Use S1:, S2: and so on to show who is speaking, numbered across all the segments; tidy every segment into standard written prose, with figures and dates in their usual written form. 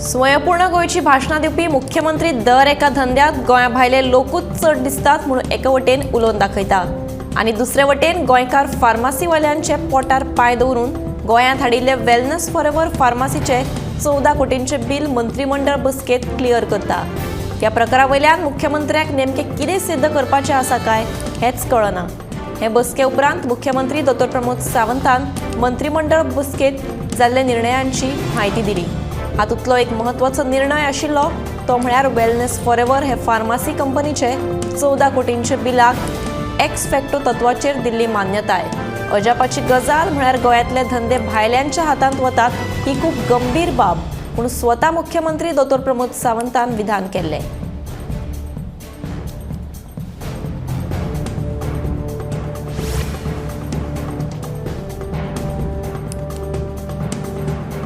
S1: स्वयंपूर्ण गोयची भाषणां दिवपी मुख्यमंत्री दर एका धंद्यात गोंया भायले लोकूच चड दिसतात म्हणून एका वटेन उलोवन दाखयता आनी दुसरे वटेन गोंयकार फार्मासीवाल्यांचे पोटार पाय दवरून गोंयांत हाडिल्ले वेलनेस फॉरएव्हर फार्मासीचे 14 कोटींचे बिल मंत्रिमंडळ बसकेत क्लियर करता। ह्या प्रकारा वयल्यान मुख्यमंत्र्याक नेमकें कितें सिद्ध करपाचें आसा काय हेच कळना। हे बसके उपरांत मुख्यमंत्री डॉ प्रमोद सावंतान मंत्रिमंडळ बसकेत जाल्ल्या निर्णयांची म्हायती दिली। हातूंतलो एक म्हत्वाचो निर्णय आशिल्लो तो म्हळ्यार वेलनेस फॉरएव्हर हे फार्मासी कंपनीचे 14 कोटींचे बिलाक एक्स फॅक्टो तत्वाचेर दिल्ली मान्यताय। अजापाची गजाल म्हळ्यार गोंयांतले धंदे भायल्यांच्या हातांत वतात ही खूब गंभीर बाब म्हूण स्वता मुख्यमंत्री डॉ प्रमोद सावंतान विधान केल्लें।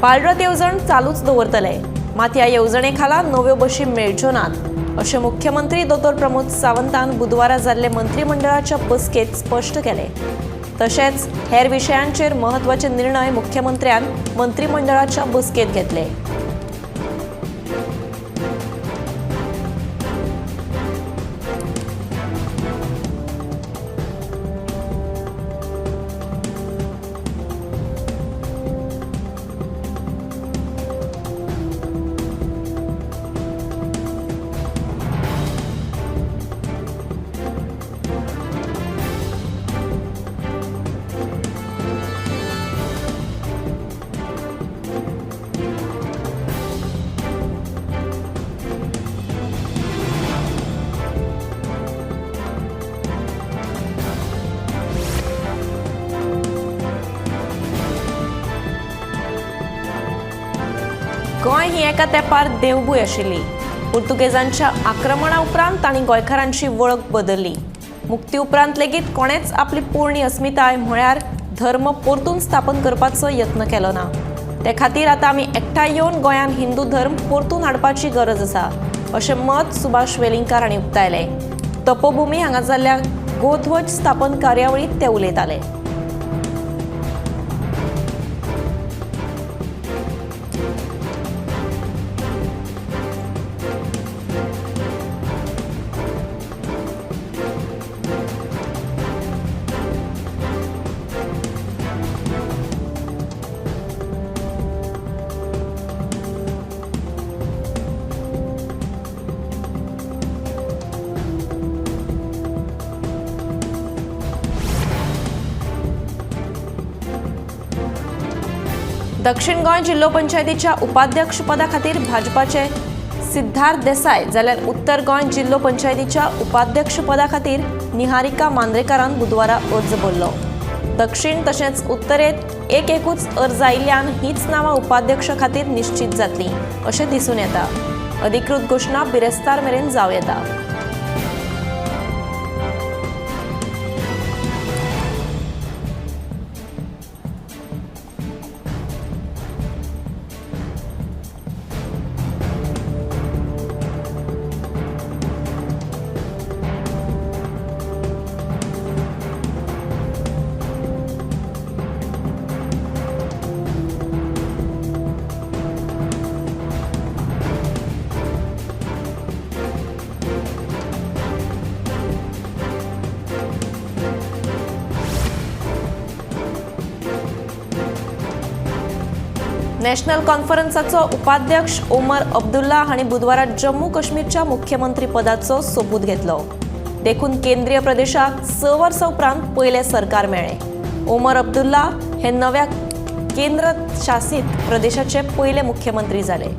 S1: बालरथ येवजण चालूच दवरतले, मात ह्या येवजणे खाला नव्यो बशी मेळच्यो नात अशें मुख्यमंत्री डॉ प्रमोद सावंतान बुधवारा जाल्ले मंत्रिमंडळाच्या बसकेत स्पश्ट केले। तशेंच हेर विशयांचेर म्हत्वाचे निर्णय मुख्यमंत्र्यान मंत्रिमंडळाच्या बसकेत घेतले। गोंय ही एका तेंपार देवभूंय आशिल्ली। पुर्तुगेजांच्या आक्रमणा उपरांत तांणी गोंयकारांची वळख बदलली। मुक्ती उपरांत लेगीत कोणेच आपली पोरणी अस्मिताय म्हळ्यार धर्म परतून स्थापन करपाचो यत्न केलो ना। ते खातीर आतां आमी एकठांय येवन गोंयांत हिंदू धर्म परतून हाडपाची गरज आसा अशें मत सुभाष वेलिंगकार हांणी उक्तायलें। तपोभुमी हांगा जाल्ल्या गोध्वज स्थापन कार्यावळीत ते उलयताले। दक्षिण गोंय जिल्लो पंचायतीच्या उपाध्यक्ष पदा खातीर भाजपाचे सिद्धार्थ देसाय जाल्यार उत्तर गोंय जिल्लो पंचायतीच्या उपाध्यक्ष पदा खातीर निहारिका मांद्रेकारान बुधवारा अर्ज भरलो। दक्षिण तशेंच उत्तरेत एकूच अर्ज आयिल्ल्यान हीच नांवां उपाध्यक्ष खातीर निश्चित जातलीं अशें दिसून येता। अधिकृत घोशणा बिरेस्तार मेरेन जावं येता। नॅशनल कॉन्फरन्साचो उपाध्यक्ष ओमर अब्दुल्ला हांणी बुधवारा जम्मू काश्मीरच्या मुख्यमंत्री पदाचो सोपूत घेतलो। देखून केंद्रीय प्रदेशाक 6 वर्सां उपरांत पयले सरकार मेळ्ळें। ओमर अब्दुल्ला हे नव्या केंद्र शासित प्रदेशाचे पयले मुख्यमंत्री जाले।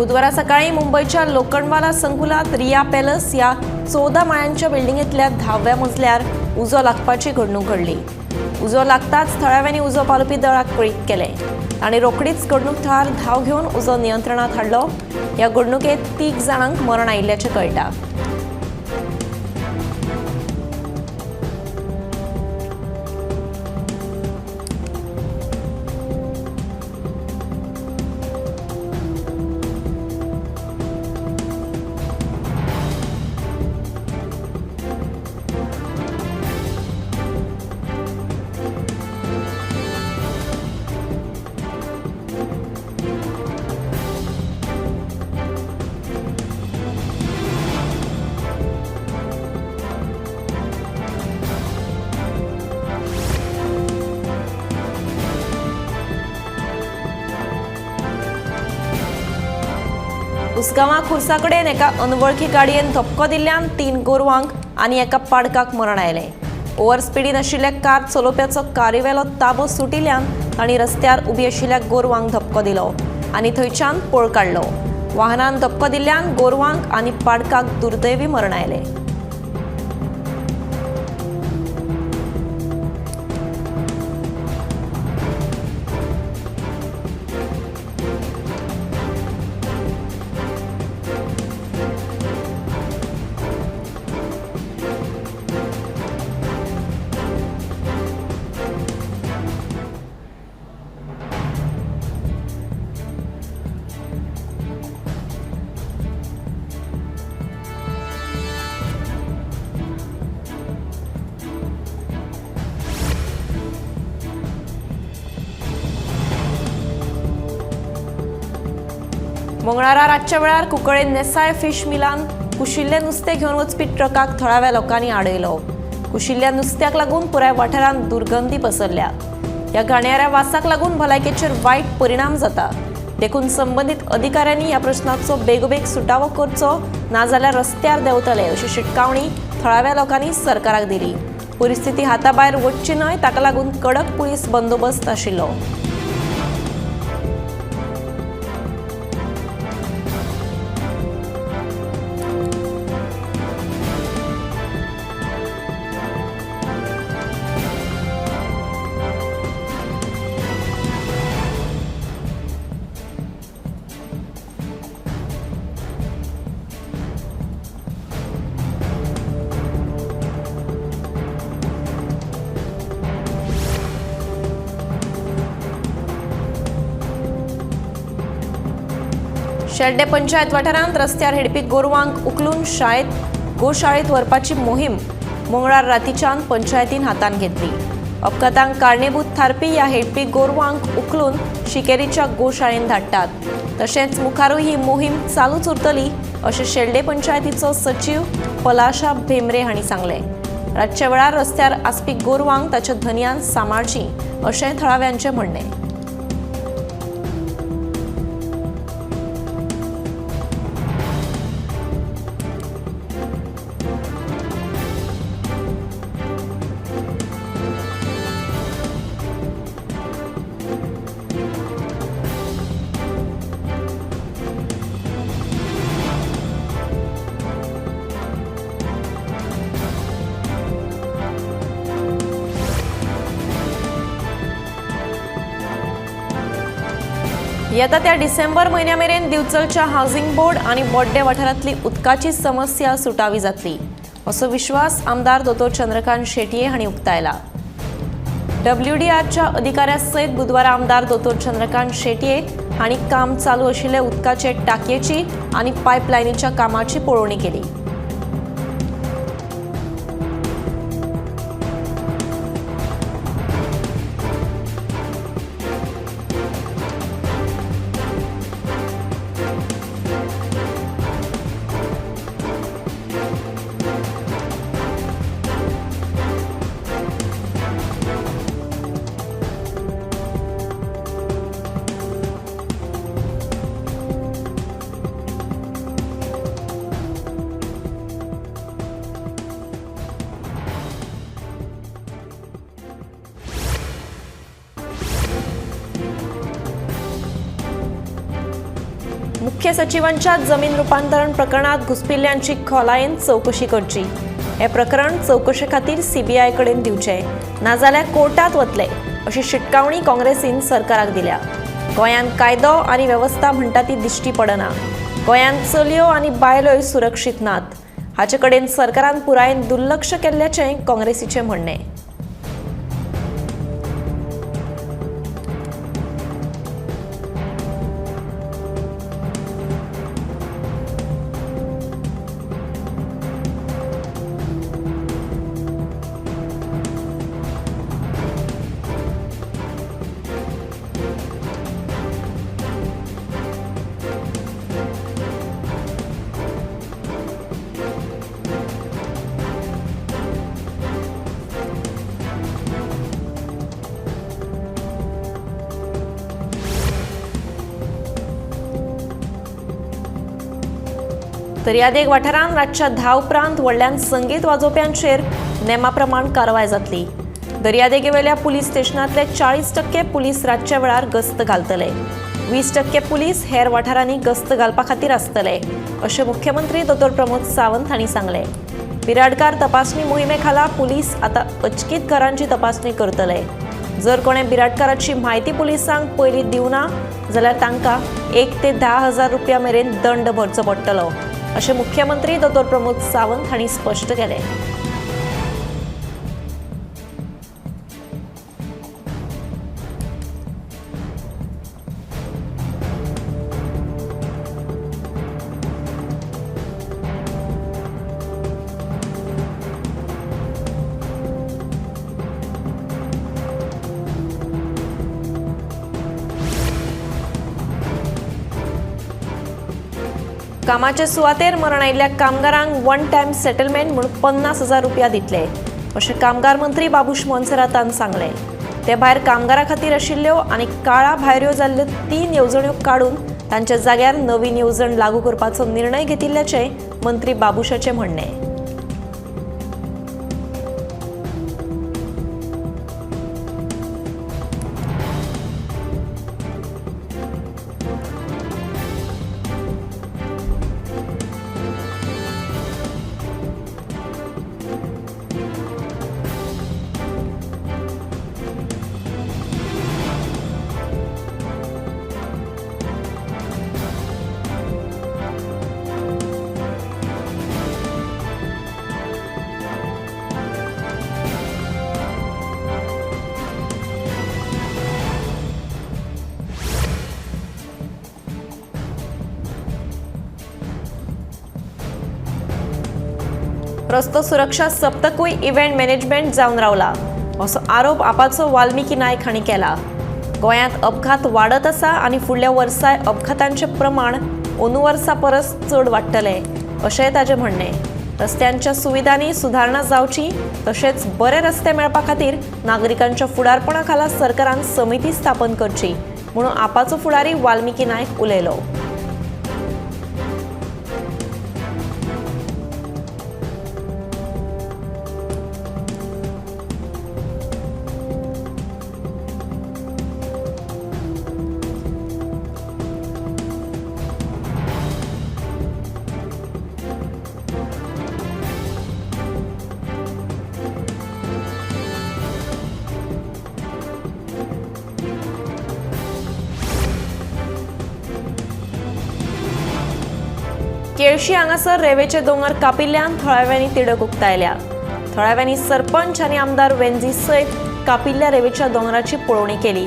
S1: बुधवार सकाळी मुंबईच्या लोखंडवाला संकुलात रिया पॅलेस या 14 माळ्यांच्या बिल्डिंगेतल्या 10व्या मजल्यार उजो लागपाची घडणूक घडली. उजो लागताच थळाव्यांनी उजो पालोवपी दळाक कळीत केले आणि रोखडीच घडणूक थळार धाव घेवन उजो नियंत्रणात हाडलो. या घडणुकेत 3 जाणांक मरण आयिल्ल्याचें कळटा. उसगांवा खुर्सा कडेन एका अनवळखी गाडयेन धपको दिल्ल्यान 3 गोरवांक आनी एका पाडकाक मरण आयलें. ओव्हर स्पिडीन आशिल्ल्या कार चलोवप्याचो कारीवेलो ताबो सुटिल्ल्यान तांणी रस्त्यार उबी आशिल्ल्या गोरवांक धपको दिलो आनी थंयच्यान पळ काडलो. वाहनान धपको दिल्ल्यान गोरवांक आनी पाडकाक दुर्दैवी मरण आयलें. मंगळारा रातच्या वेळार कुंकळे नेसाय फिश मिलान कुशिल्लें नुस्तें घेवन वचपी ट्रकाक थळाव्या लोकांनी आडयलो. कुशिल्ल्या नुस्त्याक लागून पुराय वाठारांत दुर्गंधी पसरल्या. ह्या घाणयाऱ्या वासाक लागून भलायकेचेर वायट परिणाम जाता. देखून संबंदीत अधिकाऱ्यांनी ह्या प्रश्नाचो बेगोबेग सुटावो करचो नाजाल्यार रस्त्यार देंवतले अशी शिटकावणी थळाव्या लोकांनी सरकाराक दिली. परिस्थिती हाताभायर वचची न्हय ताका लागून कडक पुलीस बंदोबस्त आशिल्लो. शेल्डे पंचायत वाठारांत रस्त्यार हेडपी गोरवांक उखलून गोशाळेत व्हरपाची मोहीम मंगळार रातीच्यान पंचायतीन हातान घेतली. अपघातांक कारणीभूत थारपी ह्या हेडपी गोरवांक उखलून शिकेरीच्या गोशाळेंत धाडटात. तशेंच मुखारूय ही मोहीम चालूच उरतली अशें शेल्डे पंचायतीचो सचिव पलाशा भेंब्रे हांणी सांगलें. रातच्या वेळार रस्त्यार आसपी गोरवांक ताच्या धन्यान सांबाळची अशें थळाव्यांचें म्हणणें. येता त्या डिसेंबर म्हयन्या मेरेन दिवचलच्या हावसिंग बोर्ड आनी बोड्डे वाठारांतली उदकाची समस्या सुटावी जातली असो विश्वास आमदार दोतोर चंद्रकांत शेटये हांणी उक्तायला. WDRच्या अधिकाऱ्या सयत बुधवारा आमदार दोतोर चंद्रकांत शेटये हांणी काम चालू आशिल्ले उदकाचे टाकयेची आनी पायपलायनीच्या कामाची पळोवणी केली. मुख्य सचिवांच्या जमीन रूपांतरण प्रकरणात घुसपिल्ल्यांची खोलायेन चौकशी करची। हे प्रकरण चौकशे खातीर सीबीआय कडेन दिवचे, नाजाल्यार कोर्टात वतले अशी शिटकावणी काँग्रेसीन सरकाराक दिल्या। गोंयांत कायदो आनी वेवस्था म्हणटा ती दिश्टी पडना। गोंयांत चलयो आनी बायलोय सुरक्षीत नात। हाचे कडेन सरकारान पुराय दुर्लक्ष केल्ल्याचें काँग्रेसीचें म्हणणें। दर्यादेग वाठारांत रातच्या 10 उपरांत व्हडल्यान संगीत वाजोवप्यांचेर नेमा प्रमाण कारवाय जातली। दर्यादेगेवेल्या पुलीस स्टेशनांतले 40% पुलीस रातच्या वेळार गस्त घालतले। 20% पुलीस हेर वाठारांनी गस्त घालपा खातीर आसतले अशें मुख्यमंत्री दोतोर प्रमोद सावंत हांणी सांगलें। बिराडकार तपासणी मोहिमे खाला पुलीस आतां अचकीत घरांची तपासणी करतले। जर कोणे बिराडकाराची म्हायती पुलिसांक पयलीं दिवना जाल्यार तांकां 1 ते 10,000 रुपया मेरेन दंड भरचो पडटलो अशें मुख्यमंत्री दोतोर प्रमोद सावंत हांणी स्पश्ट केलें। कामाचे सुवातेर मरण आयिल्ल्या कामगारांक वन टायम सेटलमेंट म्हणून 50,000 रुपया दितले अशें कामगार मंत्री बाबूश मोन्सेरातान सांगलें। ते भायर कामगारां खातीर आशिल्ल्यो आनी काळा भायऱ्यो जाल्ल्यो 3 येवजण्यो काडून तांच्या जाग्यार नवीन येवजण लागू करपाचो निर्णय घेतिल्ल्याचें मंत्री बाबूशाचें म्हणणें। रस्तो सुरक्षा सप्तकूय इव्हेंट मॅनेजमेंट जावन रावला असो आरोप आपाचो वाल्मिकी नायक हांणी केला। गोंयांत अपघात वाडत आसा आनी फुडल्या वर्साय अपघातांचे प्रमाण अंदू वर्सा परस चड वाडटले अशेंय ताचें म्हणणें। रस्त्यांच्या सुविधांनी सुदारणा जावची तशेंच बरे रस्ते मेळपा खातीर नागरिकांच्या फुडारपणा खाला सरकारान समिती स्थापन करची म्हणून आपाचो फुडारी वाल्मिकी नायक उलयलो। केळशी हांगासर रेवेचे दोंगर कापिल्ल्यान थळाव्यांनी तिडक उक्तायल्या। थळाव्यांनी सरपंच आनी आमदार वेंजी सयत कापिल्ल्या रेवेच्या दोंगराची पळोवणी केली।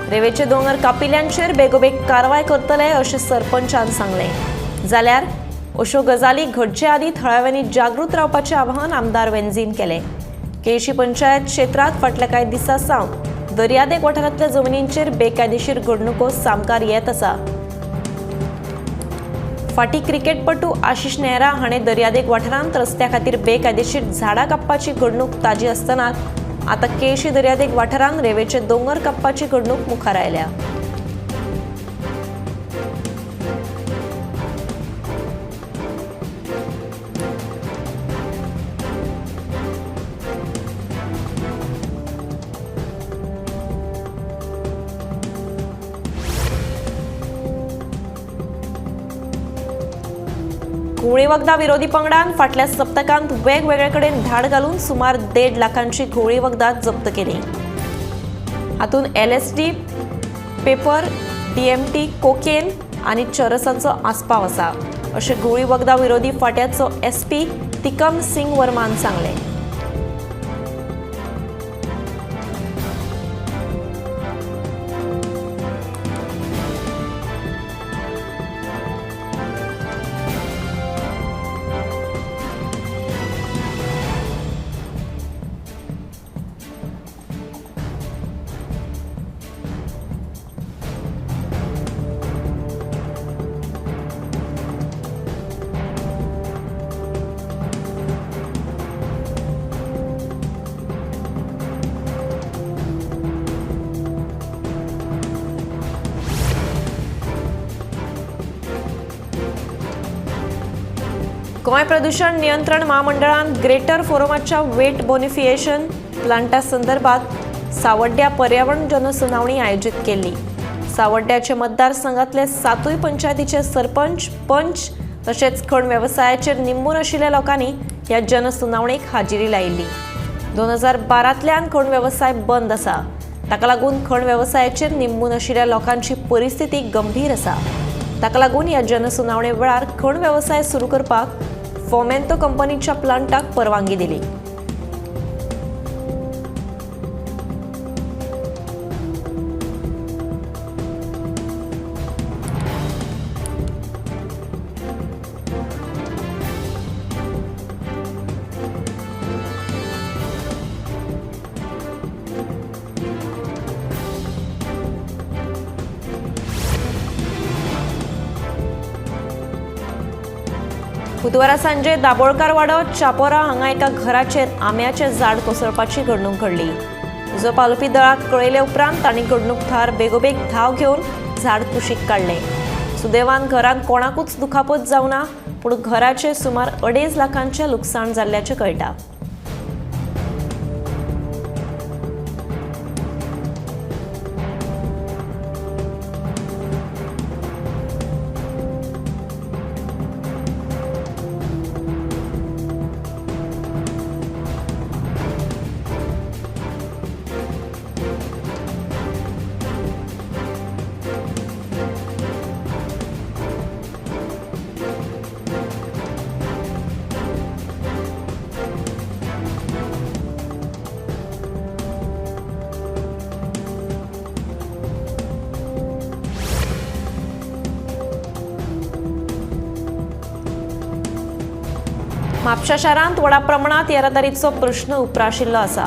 S1: रेवेचे दोंगर कापिल्ल्यांचेर बेगोबेग कारवाय करतले अशें सरपंचान सांगलें। जाल्यार अश्यो गजाली घडचे आदीं थळाव्यांनी जागृत रावपाचें आवाहन आमदार वेंजीन केलें। केळशी पंचायत क्षेत्रांत फाटल्या कांय दिसां सावन दर्यादेग वाठारांतल्या जमनींचेर बेकायदेशीर घडणुको सामकार येत आसा। फाटी क्रिकेटपटू आशिष नेहरा हाणें दर्यादेग वाठारांत रस्त्या खातीर बेकायदेशीर झाडां कापपाची घडणूक ताजी आसतनाच आतां केळशी दर्यादेग वाठारांत रेवेचे दोंगर कापपाची घडणूक मुखार आयल्या। घोळी वखदा विरोधी पंगडान फाटल्या सप्तकांत वेगवेगळे कडेन धाड घालून सुमार 1.5 लाखांची घोळी वखदा जप्त केली। हातून LSD, पेपर, DMT, कोकेन आणि चरसांचो आस्पाव आसा अशें घोळी वखदा विरोधी फाट्याचो SP तिकम सिंग वर्मान सांगले। गोंय प्रदूषण नियंत्रण महामंडळान ग्रेटर फोरमाच्या वेट बोनिफिकेशन प्लांटा संदर्भात सावड्ड्या पर्यावरण जनसुनावणी आयोजित केली। सावड्ड्याचे मतदारसंघातले 7 पंचायतीचे सरपंच, पंच तसेच खण व्यवसायाचेर निंबून आशिल्ल्या लोकांनी ह्या जनसुनावणेक हाजिरी लायिल्ली। 2012तल्यान खण व्यवसाय बंद आसा, ताका लागून खण व्यवसायाचेर निंबून आशिल्ल्या लोकांची परिस्थिती गंभीर आसा। ताका लागून ह्या जनसुनावणे वेळार खण व्यवसाय सुरू करपाक फोमेंतो कंपनीच्या प्लांटाक परवानगी दिली। बुधवारा सांजे दाबोळकार वाडो चापोरा हांगा एका घराचेर आंब्याचें झाड कोसळपाची घडणूक घडली। उजो पालोवपी दळाक कळयले उपरांत तांणी घडणूक थळार बेगोबेग धांव घेवन झाड कुशीक काडलें। सुदैवान घरांत कोणाकूच दुखापत जावं ना, पूण घराचे सुमार 2.5 लाखांचें लुकसाण जाल्ल्याचें कळटा। म्हापशा शारांत व्हडा प्रमाणात येरादारीचो प्रश्न उप्राशिल्लो आसा।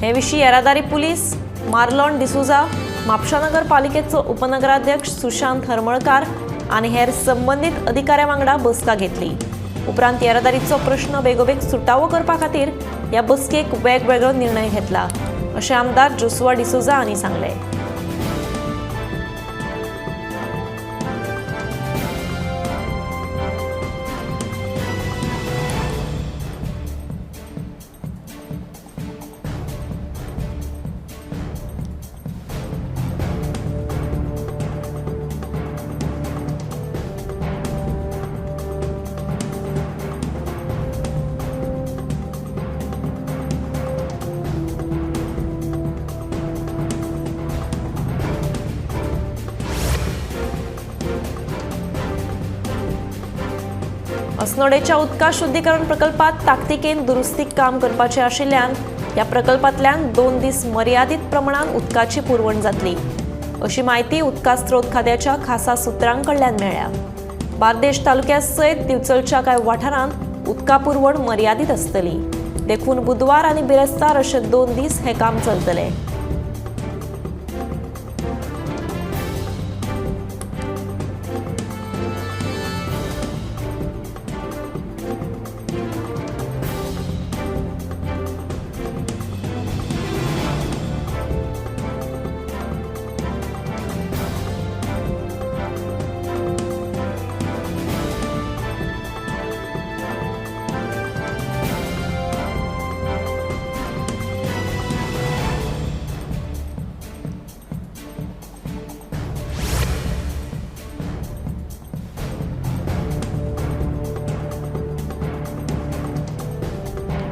S1: हे विशीं येरादारी पुलीस मार्लोन डिसुजा, म्हापशा नगरपालिकेचो उपनगराध्यक्ष सुशांत हरमळकार आनी हेर संबंधीत अधिकाऱ्यां वांगडा बसका घेतली। उपरांत येरादारीचो प्रश्न बेगोबेग सुटावो करपा खातीर ह्या बसकेक वेगवेगळो निर्णय घेतला, अशें आमदार जोसुआ डिसुजा हांणी सांगलें। अस्नोडेच्या उदका शुद्धीकरण प्रकल्पात ताकतिकेन दुरुस्तीक काम करपाचें आशिल्ल्यान ह्या प्रकल्पांतल्यान 2 दीस मर्यादीत प्रमाणात उदकाची पुरवण जातली, अशी माहिती उदका स्त्रोत खात्याच्या खासा सुत्रांकडल्यान मेळ्ळ्या। बार्देश तालुक्या सयत दिवचलच्या कांय वाठारांत उदका पुरवण मर्यादीत आसतली, देखून बुधवार आनी बिरेस्तार अशे 2 दीस हे काम चलतलें।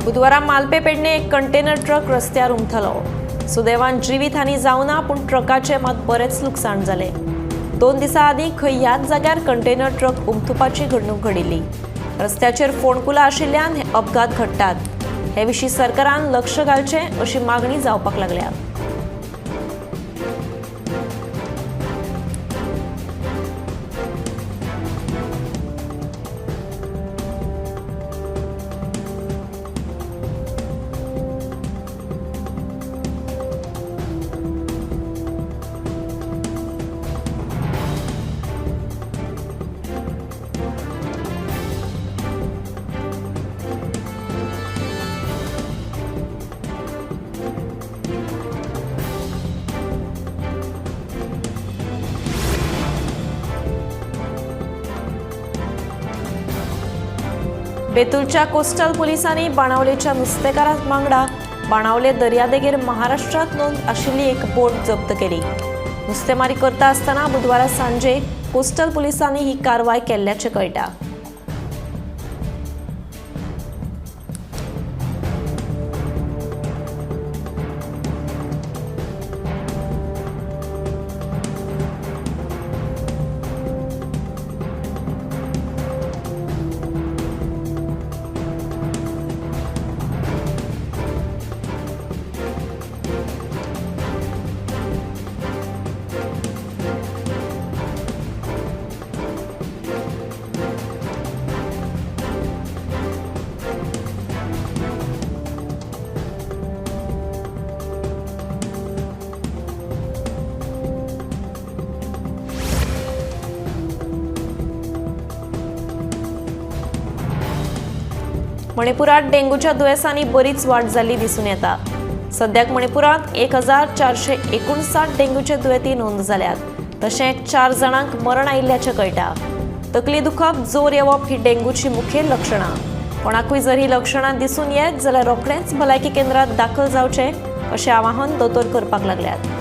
S1: बुधवारा मालपे पेडणे एक कंटेनर ट्रक रस्त्यार उमथलो. सुदैवान जिवीतहानी जावना, पूण ट्रकाचे मात बरेच लुकसाण जाले. 2 दिसां आदीं खंय ह्याच जाग्यार कंटेनर ट्रक उमथुपाची घडणूक घडिल्ली. रस्त्याचेर फोंडकुलां आशिल्ल्यान हे अपघात घडटात. हे विशीं सरकारान लक्ष घालचें अशी मागणी जावपाक लागल्या. बेतूलच्या कोस्टल पुलिसांनी बाणावलेच्या नुस्तेकारां वांगडा बाणावले दर्यादेगेर महाराष्ट्रात नोंद आशिल्ली एक बोट जप्त केली. नुस्तेमारी करता आसतना बुधवारा सांजे कोस्टल पुलिसांनी ही कारवाय केल्ल्याचें कळटा. मणिपुरात डेंग्यूच्या दुयेंसांनी बरीच वाढ जाल्ली दिसून येता. सद्याक मणिपुरात 1459 डेंग्यूचे दुयेंती नोंद जाल्यात. तशेंच 4 जाणांक मरण आयिल्ल्याचें कळटा. तकली दुखप, जोर येवप ही डेंग्यूची मुखेल लक्षणां. कोणाकूय जर ही लक्षणां दिसून येत जाल्यार रोखडेंच भलायकी केंद्रात दाखल जावचें अशें आवाहन दोतोर करपाक लागल्यात.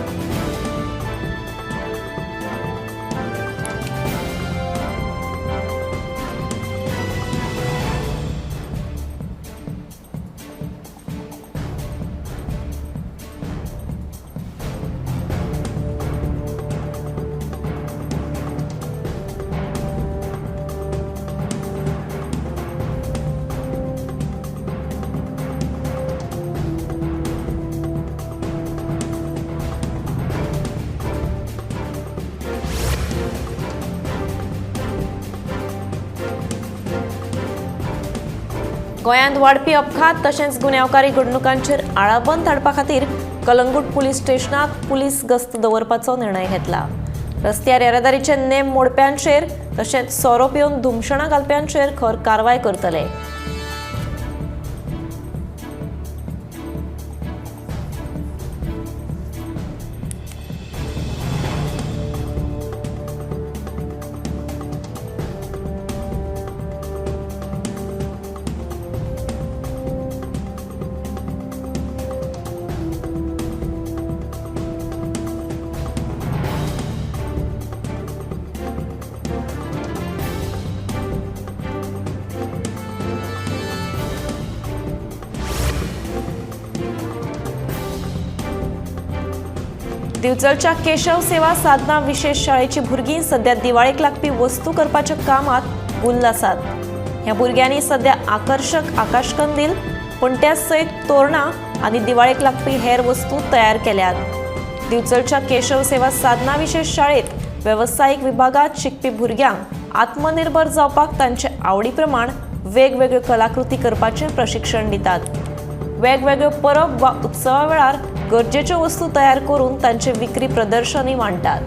S1: गोंयांत वाडपी अपघात तशेंच गुन्यांवकारी घडणुकांचेर आळाबंद हाडपा खातीर कलंगूट पुलीस स्टेशनात पुलीस गस्त दवरपाचो निर्णय घेतला. रस्त्यार येरादारीचे नेम मोडप्यांचेर तशेंच सोरो पिवन धुमशणां घालप्यांचेर खर कारवाय करतले. दिवचलच्या केशव सेवा साधना विशेष शाळेची भुरगीं सध्या दिवाळेक लागपी वस्तू करपाच्या कामात गुल्ल आसात. ह्या भुरग्यांनी सध्या आकर्षक आकाशकंदील, पणट्या सयत तोरणां आनी दिवाळेक लागपी हेर वस्तू तयार केल्यात. दिवचलच्या केशव सेवा साधना विशेष शाळेत वेवसायीक विभागात शिकपी भुरग्यांक आत्मनिर्भर जावपाक तांचे आवडी प्रमाण वेगवेगळ्यो कलाकृती करपाचें प्रशिक्षण दितात. वेगवेगळ्यो परब वा उत्सवा वेळार गरजेच्यो वस्तू तयार करून तांचे विक्री प्रदर्शनी मांडटात.